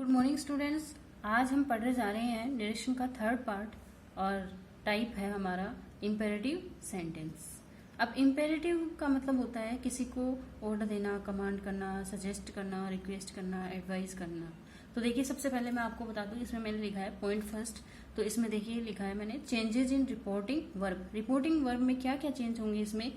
Good morning students. आज हम पढ़ने जा रहे हैं नरेशन का थर्ड पार्ट और टाइप है हमारा इम्पेरेटिव सेंटेंस। अब इम्पेरेटिव का मतलब होता है किसी को ऑर्डर देना, कमांड करना, सजेस्ट करना, रिक्वेस्ट करना, एडवाइस करना। तो देखिए, सबसे पहले मैं आपको बता दूं, इसमें मैंने लिखा है पॉइंट फर्स्ट। तो इसमें देखिए लिखा है मैंने changes in reporting verb. Reporting verb में क्या क्या चेंज होंगे इसमें?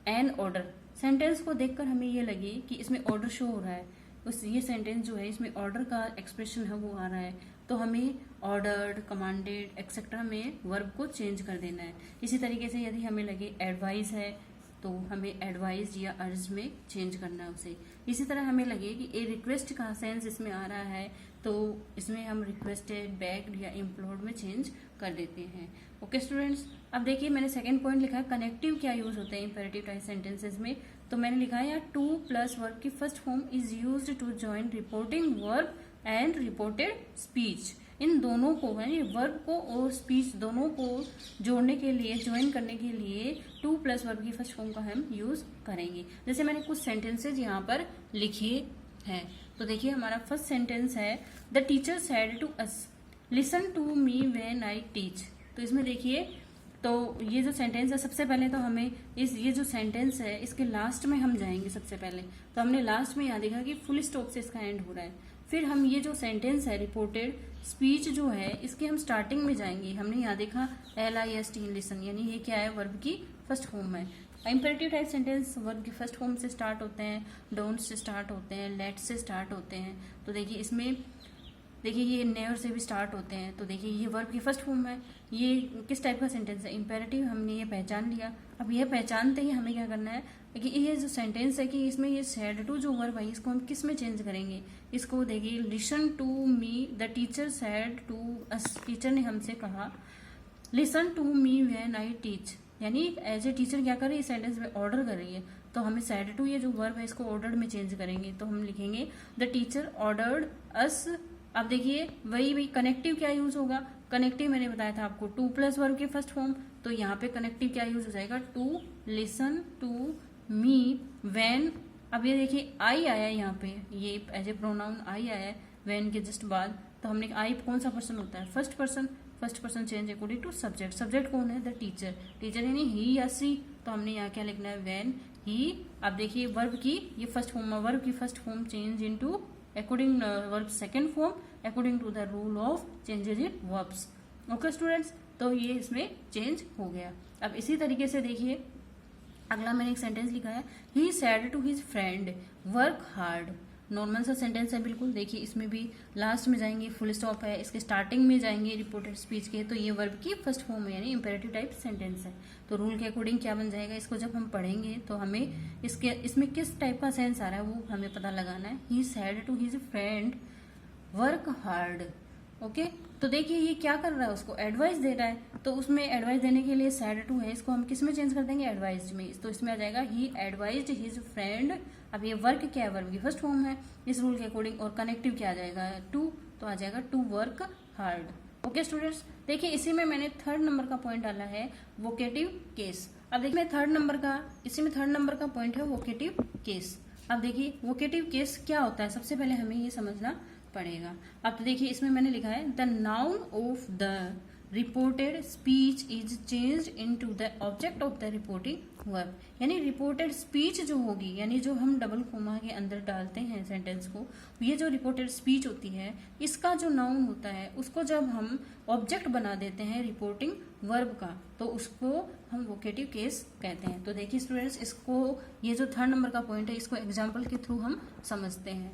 N order. सेंटेंस को देखकर हमें ये लगे कि इसमें ऑर्डर शो हो रहा है, उस ये सेंटेंस जो है इसमें ऑर्डर का एक्सप्रेशन है वो आ रहा है, तो हमें ऑर्डर्ड, कमांडेड एक्सेट्रा में वर्ब को चेंज कर देना है। इसी तरीके से यदि हमें लगे एडवाइस है तो हमें एडवाइज या अर्ज में चेंज करना है उसे। इसी तरह हमें लगे कि ए रिक्वेस्ट का सेंस इसमें आ रहा है तो इसमें हम रिक्वेस्टेड, बेग्ड या इम्प्लोर्ड में चेंज कर देते हैं। ओके स्टूडेंट्स, अब देखिए मैंने सेकंड पॉइंट लिखा है कनेक्टिव क्या यूज होते हैं इंपेरेटिव टाइप सेंटेंसेस में। तो मैंने लिखा है यहाँ टू प्लस वर्ब की first form is used to join reporting verb and reported speech. इन दोनों को यानी वर्ब को और स्पीच दोनों को जोड़ने के लिए, ज्वाइन करने के लिए टू प्लस वर्ब की फर्स्ट फॉर्म का हम यूज करेंगे। जैसे मैंने कुछ सेंटेंसेज यहाँ पर लिखे हैं। तो देखिए हमारा फर्स्ट सेंटेंस है the teacher said to us listen to me when I teach. तो इसमें देखिए, तो ये जो सेंटेंस है सबसे पहले तो हमें ये जो सेंटेंस है इसके लास्ट में हम जाएंगे। सबसे पहले तो हमने लास्ट में यहाँ देखा कि फुल स्टॉप से इसका एंड हो रहा है। फिर हम ये जो सेंटेंस है रिपोर्टेड स्पीच जो है इसके हम स्टार्टिंग में जाएंगे। हमने यहाँ देखा LIST लिसन, यानी ये क्या है? वर्ब की फर्स्ट फॉर्म है। इंपेरेटिव टाइप सेंटेंस वर्ब की फर्स्ट फॉर्म से स्टार्ट होते हैं, डोंट से स्टार्ट होते हैं, लेट से स्टार्ट होते हैं। तो देखिए इसमें देखिए ये नेवर से भी स्टार्ट होते हैं। तो देखिए ये वर्ब की फर्स्ट फॉर्म है। ये किस टाइप का सेंटेंस है? इंपेरेटिव। हमने ये पहचान लिया। अब यह पहचानते ही हमें क्या करना है कि ये जो सेंटेंस है कि इसमें ये सैड टू जो वर्ब है इसको हम किस में चेंज करेंगे? इसको देखिए listen to me the teacher said to us. Teacher ने हमसे कहा listen to me when I teach, यानी एज ए टीचर क्या कर रही है? सेंटेंस में ऑर्डर कर रही है। तो हमें सैड टू ये जो वर्ब है इसको ऑर्डर्ड में चेंज करेंगे। तो हम लिखेंगे द टीचर ऑर्डर्ड अस। अब देखिए वही कनेक्टिव क्या यूज होगा? कनेक्टिव मैंने बताया था आपको टू प्लस वर्ब की फर्स्ट फॉर्म। तो यहाँ पे कनेक्टिव क्या यूज हो जाएगा? To listen to me when. अब ये देखिए आई आया यहाँ पे, ये एज ए प्रोनाउन आई आया है व्हेन के जस्ट बाद। तो हमने आई कौन सा पर्सन होता है? First person. First person change according to subject. Subject कौन है? The teacher. टीचर यानी ही या सी। तो हमने यहाँ क्या लिखना है? When he. अब देखिए वर्ब की ये फर्स्ट फॉर्म, वर्ब की first form change into according verb second form according to the rule of changes in verbs. Okay students, तो ये इसमें चेंज हो गया। अब इसी तरीके से देखिए अगला मैंने एक सेंटेंस लिखा है he said to his friend work hard. Normal सा सेंटेंस है बिल्कुल। देखिए इसमें भी लास्ट में जाएंगे, फुल स्टॉप है, इसके स्टार्टिंग में जाएंगे रिपोर्टेड स्पीच के। तो ये वर्ब की फर्स्ट फॉर्म है यानी इंपेरेटिव टाइप सेंटेंस है। तो रूल के अकॉर्डिंग क्या बन जाएगा? इसको जब हम पढ़ेंगे तो हमें इसमें किस टाइप का सेंस आ रहा है वो हमें पता लगाना है। He said to his friend work hard. Okay, तो देखिए ये क्या कर रहा है? उसको एडवाइस दे रहा है। तो उसमें एडवाइस देने के लिए सैड टू है, इसको हम किस में चेंज कर देंगे? एडवाइज्ड में। तो इसमें आ जाएगा ही एडवाइज्ड हिज फ्रेंड। अब ये वर्क क्या है? वर्ब की फर्स्ट फॉर्म है इस रूल के अकॉर्डिंग। और कनेक्टिव क्या आ जाएगा? टू। तो आ जाएगा to work hard. Okay students, देखिए इसी में मैंने थर्ड नंबर का पॉइंट डाला है वोकेटिव केस। अब देखिए इसी में थर्ड नंबर का पॉइंट है वोकेटिव केस। अब देखिए वोकेटिव केस क्या होता है? सबसे पहले हमें ये समझना पड़ेगा। अब तो देखिए इसमें मैंने लिखा है the noun of the reported speech is changed into the object of the reporting verb. यानी रिपोर्टेड स्पीच जो होगी, यानी जो हम डबल कोमा के अंदर डालते हैं सेंटेंस को, ये जो रिपोर्टेड स्पीच होती है इसका जो नाउन होता है उसको जब हम ऑब्जेक्ट बना देते हैं रिपोर्टिंग वर्ब का, तो उसको हम वोकेटिव केस कहते हैं। तो देखिए स्टूडेंट्स, इसको ये जो थर्ड नंबर का पॉइंट है इसको एग्जाम्पल के थ्रू हम समझते हैं।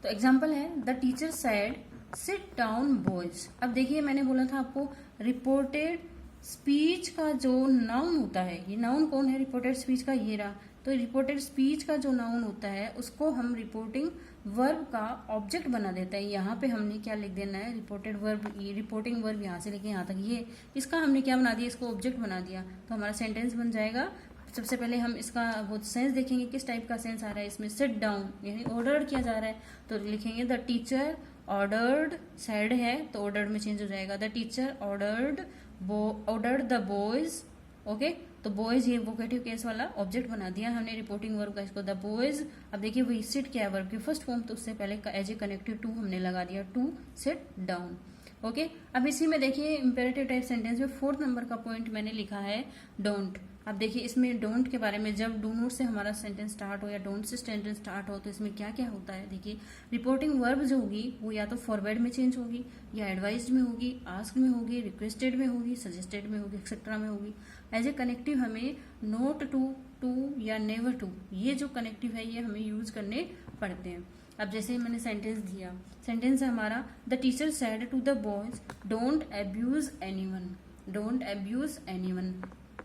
तो एग्जाम्पल है the teacher sad sit down boys. अब देखिए मैंने बोला था आपको रिपोर्टेड स्पीच का जो नाउन होता है, ये नाउन कौन है रिपोर्टेड स्पीच का? ये रहा। तो रिपोर्टेड स्पीच का जो नाउन होता है उसको हम रिपोर्टिंग वर्ब का ऑब्जेक्ट बना देता है। यहाँ पे हमने क्या लिख देना है? रिपोर्टेड वर्ब, ये रिपोर्टिंग वर्ब यहाँ से लेके यहाँ तक ये इसका हमने क्या बना दिया? इसको ऑब्जेक्ट बना दिया। तो हमारा सेंटेंस बन जाएगा। सबसे पहले हम इसका वो सेंस देखेंगे, किस टाइप का सेंस आ रहा है इसमें। सिट डाउन यानी ऑर्डर्ड किया जा रहा है। तो लिखेंगे द टीचर ऑर्डर्ड, सैड है तो ऑर्डर्ड में चेंज हो जाएगा। The teacher ordered the boys. Okay, तो बॉयज ये वोकेटिव केस वाला ऑब्जेक्ट बना दिया हमने रिपोर्टिंग वर्ब का इसको, द बॉयज। अब देखिए वही सिट क्या है वर्ब की फर्स्ट फॉर्म, तो उससे पहले एज ए कनेक्टिव टू हमने लगा दिया, टू सिट डाउन। ओके, अब इसी में देखिए इंपेरेटिव टाइप सेंटेंस में 4th नंबर का पॉइंट मैंने लिखा है डोंट। अब देखिए इसमें डोंट के बारे में, जब डू नॉट से हमारा सेंटेंस स्टार्ट हो या डोंट से सेंटेंस स्टार्ट हो तो इसमें क्या क्या होता है। देखिए रिपोर्टिंग वर्ब जो होगी वो या तो फॉरवर्ड में चेंज होगी, या एडवाइज्ड में होगी, आस्क्ड में होगी, रिक्वेस्टेड में होगी, सजेस्टेड में होगी, एक्सेट्रा में होगी। एज ए कनेक्टिव हमें नॉट टू, टू या नेवर टू, ये जो कनेक्टिव है ये हमें यूज करने पड़ते हैं। अब जैसे मैंने सेंटेंस दिया, सेंटेंस है हमारा the teacher said to the boys don't abuse anyone, don't abuse anyone.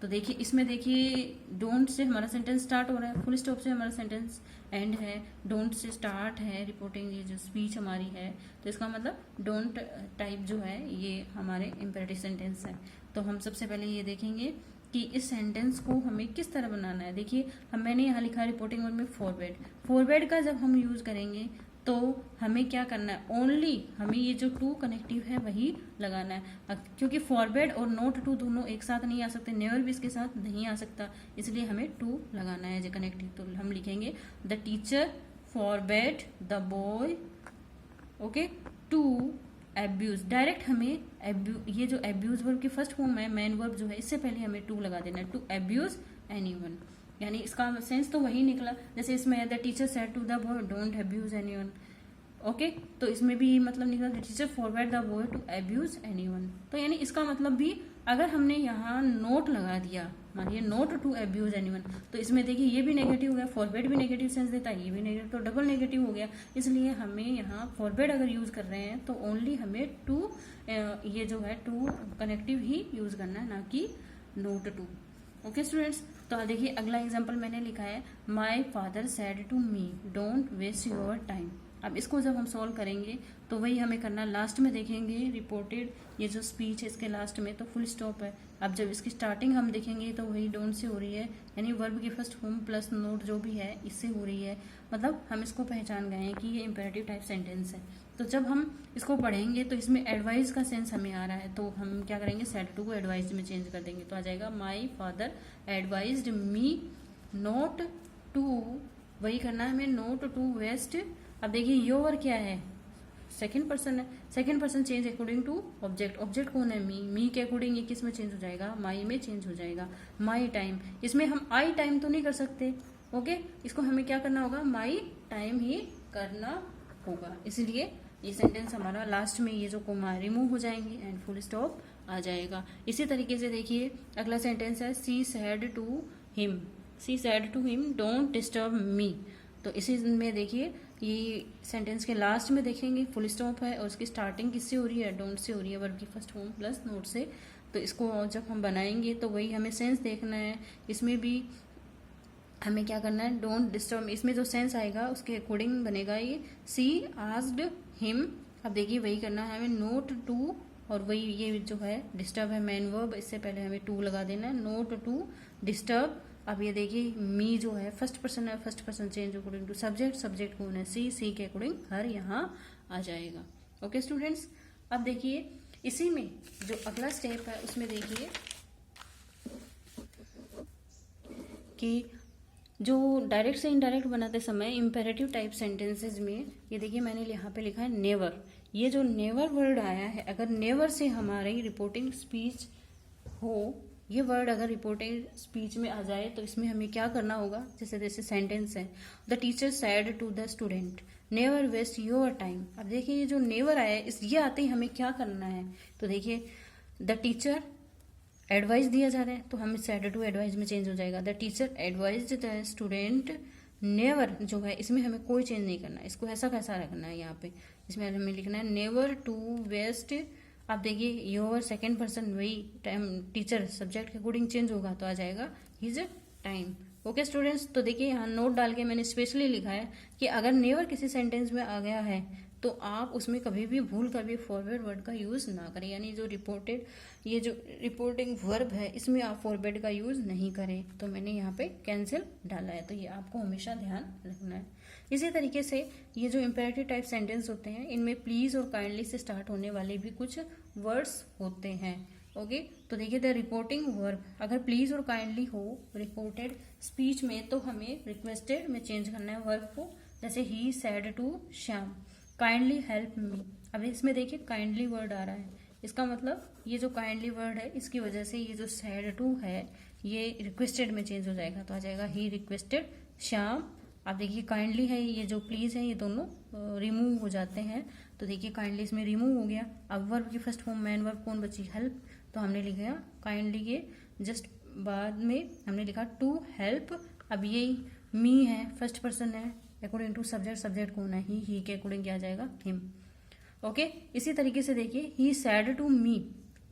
तो देखिए इसमें देखिए डोंट से हमारा सेंटेंस स्टार्ट हो रहा है, फुल स्टॉप से हमारा सेंटेंस एंड है, डोंट से स्टार्ट है रिपोर्टिंग ये जो स्पीच हमारी है, तो इसका मतलब डोंट टाइप जो है ये हमारे इंपेरेटिव सेंटेंस है। तो हम सबसे पहले ये देखेंगे कि इस सेंटेंस को हमें किस तरह बनाना है। देखिए मैंने यहाँ लिखा है रिपोर्टिंग वर्ब में फॉरवर्ड, फॉरवर्ड का जब हम यूज करेंगे तो हमें क्या करना है, ओनली हमें ये जो टू कनेक्टिव है वही लगाना है, क्योंकि फॉरवर्ड और नॉट टू दोनों एक साथ नहीं आ सकते, नेवर भी इसके साथ नहीं आ सकता, इसलिए हमें टू लगाना है एज ए कनेक्टिव। तो हम लिखेंगे the teacher forward the boy okay to abuse. Direct हमें ये जो एब्यूज वर्ब की फर्स्ट फॉर्म है मेन वर्ब जो है, इससे पहले हमें टू लगा देना है, टू एब्यूज एनीवन। यानी इसका सेंस तो वही निकला, जैसे इसमें है the teacher said to the boy don't abuse anyone. Okay, तो इसमें भी मतलब निकला the teacher forward the boy to abuse anyone. तो यानी इसका मतलब भी अगर हमने यहाँ नोट लगा दिया, मानिए नोट टू एब्यूज एनीवन, तो इसमें देखिए ये भी नेगेटिव हो गया, फॉरवर्ड भी नेगेटिव सेंस देता है, ये भी नेगेटिव, तो डबल नेगेटिव हो गया। इसलिए हमें यहाँ फॉरवर्ड अगर यूज कर रहे हैं तो ओनली हमें टू ये जो है टू कनेक्टिव ही यूज करना है, ना कि नोट टू। ओके स्टूडेंट्स, तो देखिए अगला एग्जाम्पल मैंने लिखा है my father said to me don't waste your time. अब इसको जब हम सॉल्व करेंगे तो वही हमें करना, लास्ट में देखेंगे रिपोर्टेड ये जो स्पीच है इसके लास्ट में तो फुल स्टॉप है। अब जब इसकी स्टार्टिंग हम देखेंगे तो वही डोंट से हो रही है, यानी वर्ब की फर्स्ट फॉर्म प्लस नोट जो भी है इससे हो रही है, मतलब हम इसको पहचान गए हैं कि ये इंपेरेटिव टाइप सेंटेंस है। तो जब हम इसको पढ़ेंगे तो इसमें एडवाइस का सेंस हमें आ रहा है, तो हम क्या करेंगे सेड टू को एडवाइज में चेंज कर देंगे, तो आ जाएगा my father advised me not to, वही करना है हमें नॉट टू वेस्ट। अब देखिए योर क्या है, सेकंड पर्सन है, second person change according to object, object कौन है मी के अकॉर्डिंग ये किस में चेंज हो जाएगा, माई में चेंज हो जाएगा। माई टाइम, इसमें हम आई टाइम तो नहीं कर सकते, ओके, इसको हमें क्या करना होगा, माई टाइम ही करना होगा, इसलिए ये सेंटेंस हमारा लास्ट में ये जो कोमा रिमूव हो जाएंगे एंड फुल स्टॉप आ जाएगा। इसी तरीके से देखिए अगला सेंटेंस है she said to him, she said to him don't disturb me. तो इसी में देखिए ये सेंटेंस के लास्ट में देखेंगे फुल स्टॉप है और उसकी स्टार्टिंग किससे हो रही है, डोंट से हो रही है, वर्ब की फर्स्ट फॉर्म प्लस नोट से। तो इसको जब हम बनाएंगे तो वही हमें सेंस देखना है, इसमें भी हमें क्या करना है, डोंट डिस्टर्ब, इसमें जो सेंस आएगा उसके अकॉर्डिंग बनेगा ये सी आस्क्ड हिम। अब देखिए वही करना है हमें नोट टू, और वही ये जो है डिस्टर्ब है मेन वर्ब, इससे पहले हमें टू लगा देना है, नोट टू डिस्टर्ब। अब ये देखिए मी जो है फर्स्ट पर्सन है, first person change according to subject, subject कौन है सी के अकॉर्डिंग हर यहाँ आ जाएगा। ओके स्टूडेंट्स, अब देखिए इसी में जो अगला स्टेप है उसमें देखिए कि जो डायरेक्ट से इनडायरेक्ट बनाते समय इंपेरेटिव टाइप सेंटेंसेज में ये देखिए मैंने यहाँ पे लिखा है नेवर। ये जो नेवर वर्ड आया है, अगर नेवर से हमारी रिपोर्टिंग स्पीच हो, ये वर्ड अगर रिपोर्टिंग स्पीच में आ जाए तो इसमें हमें क्या करना होगा, जैसे जैसे सेंटेंस है the teacher said to the student never waste your time. अब देखिए ये जो नेवर आया है इस ये आते ही हमें क्या करना है, तो देखिए द टीचर एडवाइस दिया जा रहा है तो हम सैड टू एडवाइस में चेंज हो जाएगा, the teacher advised the student never जो है इसमें हमें कोई चेंज नहीं करना है, इसको ऐसा कैसा रखना है यहाँ पे, इसमें हमें लिखना है नेवर टू वेस्ट। आप देखिए योर सेकेंड पर्सन वही टाइम टीचर सब्जेक्ट के अकॉर्डिंग चेंज होगा तो आ जाएगा हिज टाइम। ओके स्टूडेंट्स, तो देखिए यहाँ नोट डाल के मैंने स्पेशली लिखा है कि अगर नेवर किसी सेंटेंस में आ गया है तो आप उसमें कभी भी भूल कर भी फॉरवर्ड वर्ड का यूज ना करें, यानी जो रिपोर्टेड ये जो रिपोर्टिंग वर्ब है इसमें आप फॉरवर्ड का यूज नहीं करें, तो मैंने यहाँ पे कैंसिल डाला है, तो ये आपको हमेशा ध्यान रखना है। इसी तरीके से ये जो इंपेरेटिव टाइप सेंटेंस होते हैं इनमें प्लीज और काइंडली से स्टार्ट होने वाले भी कुछ वर्ड्स होते हैं, ओके, तो देखिए द रिपोर्टिंग वर्ब, अगर प्लीज और काइंडली हो रिपोर्टेड स्पीच में तो हमें रिक्वेस्टेड में चेंज करना है वर्ब को। जैसे he said to Shyam kindly help me. अब इसमें देखिए काइंडली वर्ड आ रहा है, इसका मतलब ये जो काइंडली वर्ड है इसकी वजह से ये जो सैड टू है ये रिक्वेस्टेड में चेंज हो जाएगा, तो आ जाएगा ही रिक्वेस्टेड श्याम। आप देखिए काइंडली है, ये जो प्लीज है ये दोनों रिमूव हो जाते हैं, तो देखिए काइंडली इसमें रिमूव हो गया। अब वर्ब की फर्स्ट फॉर्म मैन वर्ब कौन बची, हेल्प, तो हमने लिखा काइंडली के जस्ट बाद में हमने लिखा टू हेल्प। अब ये मी है, फर्स्ट पर्सन है, अकॉर्डिंग टू सब्जेक्ट, सब्जेक्ट कौन है, ही के अकॉर्डिंग क्या जाएगा, हिम। ओके, इसी तरीके से देखिए he said to me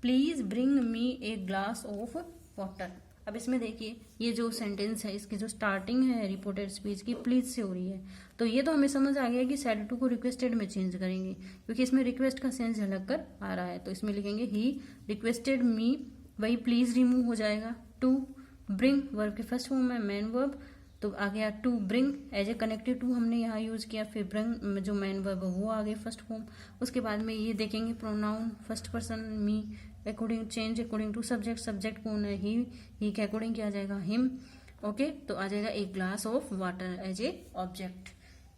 please bring me a glass of water. अब इसमें देखिए ये जो सेंटेंस है इसकी जो स्टार्टिंग है रिपोर्टेड स्पीच की प्लीज से हो रही है, तो ये तो हमें समझ आ गया कि सैड टू को रिक्वेस्टेड में चेंज करेंगे क्योंकि इसमें रिक्वेस्ट का सेंस झलक कर आ रहा है, तो इसमें लिखेंगे ही रिक्वेस्टेड मी, वही प्लीज रिमूव हो जाएगा। टू ब्रिंग वर्ब की फर्स्ट फॉर्म है मैन वर्ब, तो आ गया to bring as a connected to हमने यहाँ यूज किया, फिर ब्रिंग जो मैन वर्ब वो आ गए फर्स्ट फॉर्म। उसके बाद में ये देखेंगे pronoun first person me according change according to subject, subject कौन है, ही के अकॉर्डिंग क्या आ जाएगा, हिम। ओके, तो आ जाएगा एक glass of water as a object.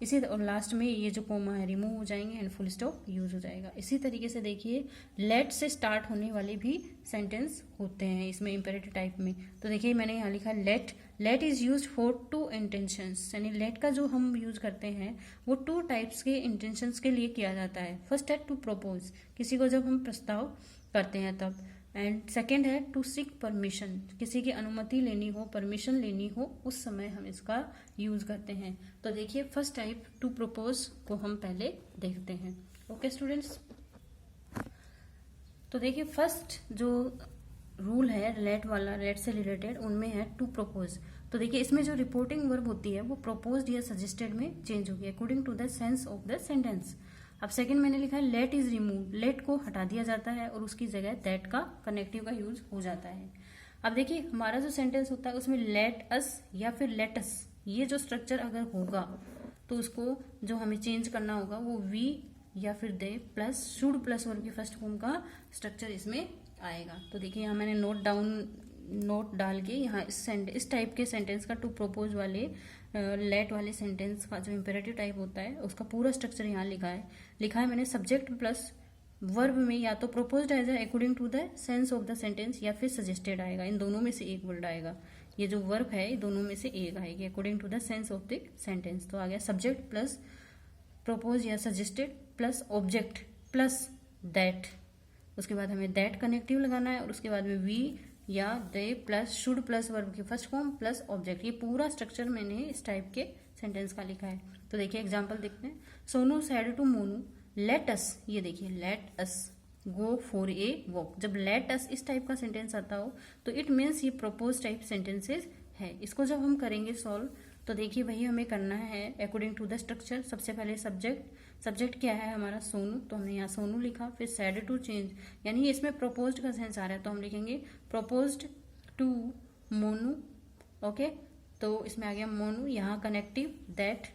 इसी और लास्ट में ये जो कोमा है रिमूव हो जाएंगे एंड फुल स्टॉप यूज हो जाएगा। इसी तरीके से देखिए लेट से स्टार्ट होने वाले भी सेंटेंस होते हैं इसमें इम्पेरेटिव टाइप में, तो देखिए मैंने यहाँ लिखा let, let is use for two intentions, यानी लेट का जो हम यूज करते हैं वो टू टाइप्स के इंटेंशंस के लिए किया जाता है। फर्स्ट है टू प्रपोज, किसी को जब हम प्रस्ताव करते हैं तब, एंड सेकेंड है टू सीक परमिशन, किसी की अनुमति लेनी हो, परमिशन लेनी हो उस समय हम इसका यूज करते हैं। तो देखिए फर्स्ट टाइप टू प्रपोज को हम पहले देखते हैं। ओके स्टूडेंट्स, तो देखिए फर्स्ट जो रूल है लेट वाला, लेट से रिलेटेड, उनमें है टू प्रपोज। तो देखिए इसमें जो रिपोर्टिंग वर्ब होती है वो प्रपोज्ड या सजेस्टेड में चेंज होगी according to the sense of the sentence. अब सेकंड मैंने लिखा है लेट इज रिमूव, लेट को हटा दिया जाता है और उसकी जगह दैट का कनेक्टिव का यूज हो जाता है। अब देखिए हमारा जो सेंटेंस होता है उसमें लेट अस या फिर लेट अस, ये जो स्ट्रक्चर अगर होगा तो उसको जो हमें चेंज करना होगा वो वी या फिर दे प्लस शुड प्लस वर्ब की फर्स्ट फॉर्म का स्ट्रक्चर इसमें आएगा। तो देखिए यहाँ मैंने नोट डाल के यहाँ इस टाइप के सेंटेंस का टू प्रोपोज वाले लेट वाले सेंटेंस का जो इम्पेरेटिव टाइप होता है उसका पूरा स्ट्रक्चर यहाँ लिखा है मैंने। सब्जेक्ट प्लस वर्ब में या तो प्रोपोज्ड आएगा according to the sense of the sentence या फिर सजेस्टेड आएगा, इन दोनों में से एक वर्ड आएगा। ये जो वर्ब है ये दोनों में से एक आएगी according to the sense of the sentence. तो आ गया सब्जेक्ट प्लस प्रोपोज या suggested plus object plus that, उसके बाद हमें दैट कनेक्टिव लगाना है और उसके बाद में वी या दे प्लस शुड प्लस वर्ब की फर्स्ट फॉर्म प्लस ऑब्जेक्ट। ये पूरा स्ट्रक्चर मैंने इस टाइप के सेंटेंस का लिखा है। तो देखिए एग्जांपल देखते हैं। Sonu said to Monu let us, ये देखिए let us go for a walk. जब लेट अस इस टाइप का सेंटेंस आता हो तो इट मीन्स ये प्रपोज टाइप सेंटेंसेस है। इसको जब हम करेंगे सॉल्व तो देखिए वही हमें करना है अकॉर्डिंग टू द स्ट्रक्चर। सबसे पहले सब्जेक्ट क्या है हमारा सोनू, तो हमने यहाँ सोनू लिखा, फिर सैड टू चेंज, यानी इसमें प्रपोज्ड का सेंस आ रहा है तो हम लिखेंगे प्रपोज्ड टू मोनू। ओके, तो इसमें आ गया मोनू, यहाँ कनेक्टिव दैट।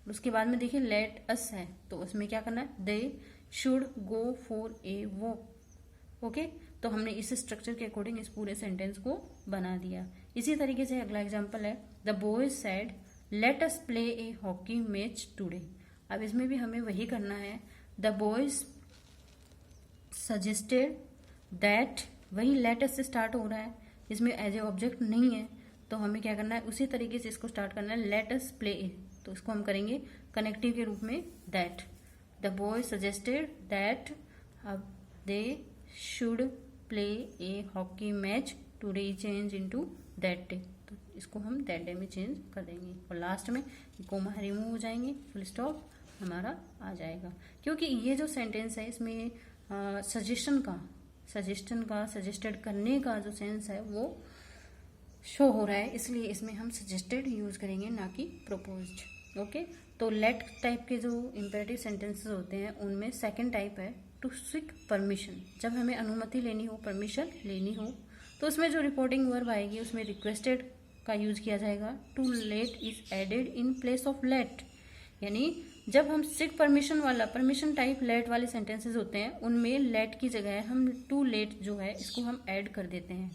उसके बाद में देखिए लेट अस है तो उसमें क्या करना है, they should go for a walk. Okay, तो हमने इस स्ट्रक्चर के अकॉर्डिंग इस पूरे सेंटेंस को बना दिया। इसी तरीके से अगला एग्जाम्पल है the boys said let us play a hockey match today. अब इसमें भी हमें वही करना है, द बॉयज सजेस्टेड दैट, वही लेट अस से स्टार्ट हो रहा है, इसमें एज ए ऑब्जेक्ट नहीं है तो हमें क्या करना है उसी तरीके से इसको स्टार्ट करना है लेट अस प्ले ए, तो इसको हम करेंगे कनेक्टिव के रूप में that. The boys suggested that अब they should play a hockey match today change into that day, तो इसको हम दैट डे में चेंज कर देंगे और लास्ट में कोमा रिमूव हो जाएंगे, फुल स्टॉप हमारा आ जाएगा। क्योंकि ये जो सेंटेंस है इसमें सजेस्टेड करने का जो सेंस है वो शो हो रहा है, इसलिए इसमें हम सजेस्टेड यूज करेंगे ना कि प्रोपोज्ड। ओके, तो लेट टाइप के जो इम्पेरेटिव सेंटेंसेस होते हैं उनमें सेकंड टाइप है टू सीक परमिशन। जब हमें अनुमति लेनी हो, परमिशन लेनी हो तो उसमें जो रिपोर्टिंग वर्ब आएगी उसमें रिक्वेस्टेड का यूज किया जाएगा। To let is added in place of let, यानी जब हम सिर्फ परमिशन टाइप लेट वाले सेंटेंसेस होते हैं, उनमें लेट की जगह हम टू लेट जो है इसको हम ऐड कर देते हैं।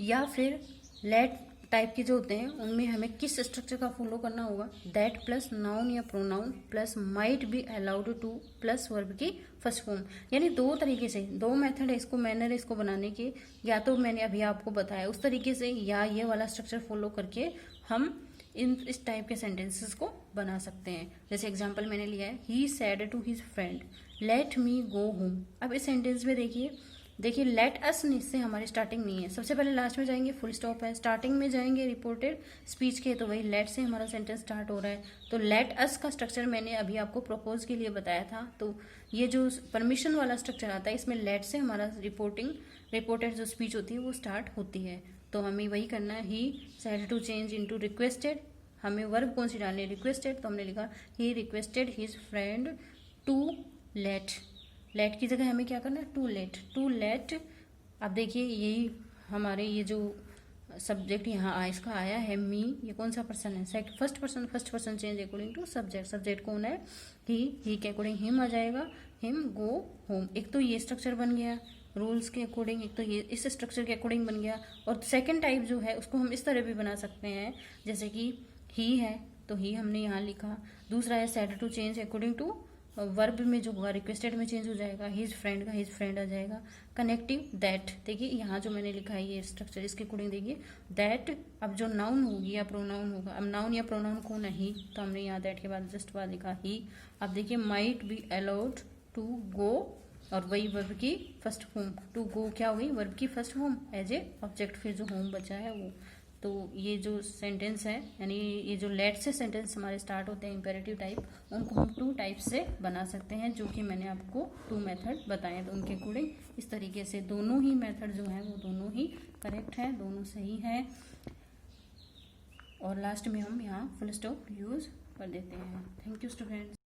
या फिर लेट टाइप के जो होते हैं उनमें हमें किस स्ट्रक्चर का फॉलो करना होगा, दैट प्लस नाउन या pronoun plus might be allowed to plus verb की फर्स्ट फॉर्म। यानी दो तरीके से, दो मेथड है इसको, मैनर इसको बनाने के, या तो मैंने अभी आपको बताया उस तरीके से, या ये वाला स्ट्रक्चर फॉलो करके हम इस टाइप के सेंटेंसेस को बना सकते हैं। जैसे एग्जाम्पल मैंने लिया है, he said to his friend let me go home. अब इस सेंटेंस में देखिए लेट अस इससे हमारी स्टार्टिंग नहीं है, सबसे पहले लास्ट में जाएंगे, फुल स्टॉप है, स्टार्टिंग में जाएंगे रिपोर्टेड स्पीच के, तो वही लेट से हमारा सेंटेंस स्टार्ट हो रहा है। तो लेट अस का स्ट्रक्चर मैंने अभी आपको प्रपोज के लिए बताया था। तो ये जो परमिशन वाला स्ट्रक्चर आता है इसमें लेट से हमारा रिपोर्टेड जो स्पीच होती है वो स्टार्ट होती है। तो हमें वही करना है, he said to change into requested, हमें वर्ब कौन सी डालनी है, रिक्वेस्टेड, तो हमने लिखा he requested his friend to let की जगह हमें क्या करना है, टू लेट। अब देखिए यही हमारे ये जो सब्जेक्ट यहाँ इसका आया है मी, ये कौन सा पर्सन है, first person change according to subject कौन है, ही के अकॉर्डिंग हिम आ जाएगा, हिम गो होम। एक तो ये स्ट्रक्चर बन गया रूल्स के अकॉर्डिंग, एक तो ये इस स्ट्रक्चर के अकॉर्डिंग बन गया। और सेकंड टाइप जो है उसको हम इस तरह भी बना सकते हैं, जैसे कि ही है तो ही हमने यहाँ लिखा, दूसरा है said to change according to verb में जो होगा रिक्वेस्टेड में चेंज हो जाएगा, हिज फ्रेंड का हिज फ्रेंड आ जाएगा। कनेक्टिव दैट, देखिए यहाँ जो मैंने लिखा है ये स्ट्रक्चर, इसके अकॉर्डिंग देखिए दैट, अब जो नाउन होगी या प्रोनाउन होगा, अब नाउन या प्रोनाउन कौन है, ही, तो हमने यहाँ दैट के बाद जस्ट बाद लिखा ही। अब देखिए might be allowed to go, और वही वर्ब की फर्स्ट फॉर्म, टू गो क्या हो गई, वर्ब की first form as a object, फिर जो होम बचा है वो। तो ये जो सेंटेंस है, यानी ये जो लेट से सेंटेंस हमारे स्टार्ट होते हैं इंपेरेटिव टाइप, उनको हम टू टाइप से बना सकते हैं, जो कि मैंने आपको टू मेथड बताए। तो उनके अकॉर्डिंग इस तरीके से दोनों ही मेथड जो है वो दोनों ही करेक्ट है, दोनों सही है। और लास्ट में हम यहाँ फुल स्टॉप यूज कर देते हैं। Thank you students.